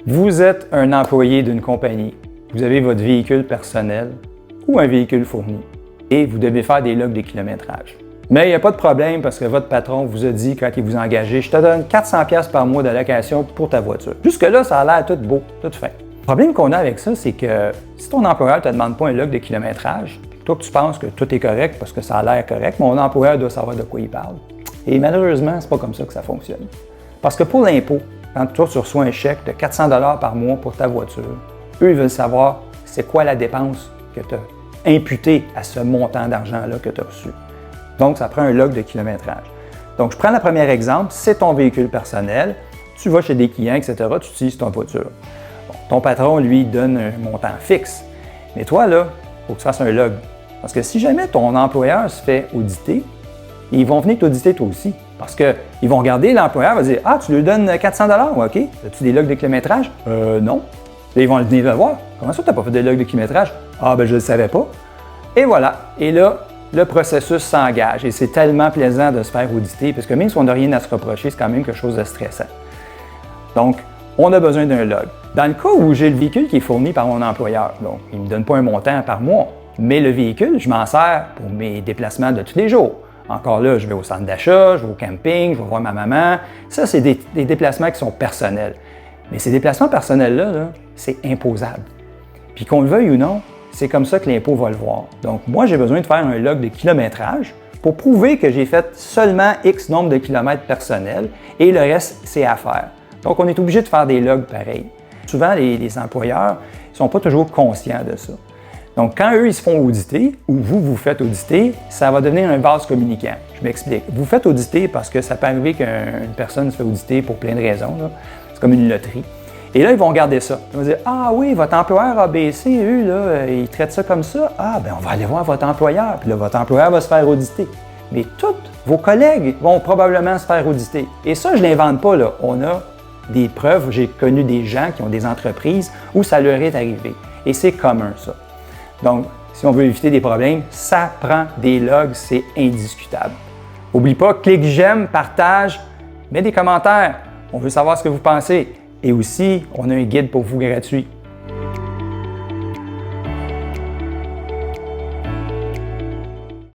Vous êtes un employé d'une compagnie. Vous avez votre véhicule personnel ou un véhicule fourni et vous devez faire des logs de kilométrage. Mais il n'y a pas de problème parce que votre patron vous a dit quand il vous a engagé « Je te donne 400$ par mois d'allocation pour ta voiture. » Jusque-là, ça a l'air tout beau, tout fait. Le problème qu'on a avec ça, c'est que si ton employeur ne te demande pas un log de kilométrage, toi que tu penses que tout est correct parce que ça a l'air correct, mon employeur doit savoir de quoi il parle. Et malheureusement, c'est pas comme ça que ça fonctionne. Parce que pour l'impôt, quand toi tu reçois un chèque de 400$ par mois pour ta voiture, eux ils veulent savoir c'est quoi la dépense que tu as imputée à ce montant d'argent-là que tu as reçu. Donc, ça prend un log de kilométrage. Donc, je prends le premier exemple, c'est ton véhicule personnel, tu vas chez des clients, etc., tu utilises ton voiture. Bon, ton patron, lui, donne un montant fixe. Mais toi, là, il faut que tu fasses un log. Parce que si jamais ton employeur se fait auditer, ils vont venir t'auditer toi aussi. Parce qu'ils vont regarder, l'employeur va dire « Ah, tu lui donnes 400$? OK. As-tu des logs de kilométrage? Non. » Là, ils vont venir le voir. « Comment ça, tu n'as pas fait de log de kilométrage? »« Ah, ben je ne le savais pas. » Et voilà. Et là, le processus s'engage. Et c'est tellement plaisant de se faire auditer, parce que même si on n'a rien à se reprocher, c'est quand même quelque chose de stressant. Donc, on a besoin d'un log. Dans le cas où j'ai le véhicule qui est fourni par mon employeur, donc il ne me donne pas un montant par mois, mais le véhicule, je m'en sers pour mes déplacements de tous les jours. Encore là, je vais au centre d'achat, je vais au camping, je vais voir ma maman. Ça, c'est des déplacements qui sont personnels. Mais ces déplacements personnels-là, c'est imposable. Puis qu'on le veuille ou non, c'est comme ça que l'impôt va le voir. Donc, moi, j'ai besoin de faire un log de kilométrage pour prouver que j'ai fait seulement X nombre de kilomètres personnels et le reste, c'est à faire. Donc, on est obligé de faire des logs pareils. Souvent, les employeurs ne sont pas toujours conscients de ça. Donc, quand eux, ils se font auditer, ou vous faites auditer, ça va devenir un vase communicant. Je m'explique. Vous faites auditer parce que ça peut arriver qu'une personne se fait auditer pour plein de raisons. C'est comme une loterie. Et là, ils vont regarder ça. Ils vont dire « Ah oui, votre employeur ABC, eux, là, ils traitent ça comme ça. Ah, bien, on va aller voir votre employeur. Puis là, votre employeur va se faire auditer. » Mais tous vos collègues vont probablement se faire auditer. Et ça, je ne l'invente pas, là. On a des preuves. J'ai connu des gens qui ont des entreprises où ça leur est arrivé. Et c'est commun, ça. Donc, si on veut éviter des problèmes, ça prend des logs, c'est indiscutable. N'oublie pas, clique j'aime, partage, mets des commentaires. On veut savoir ce que vous pensez. Et aussi, on a un guide pour vous gratuit.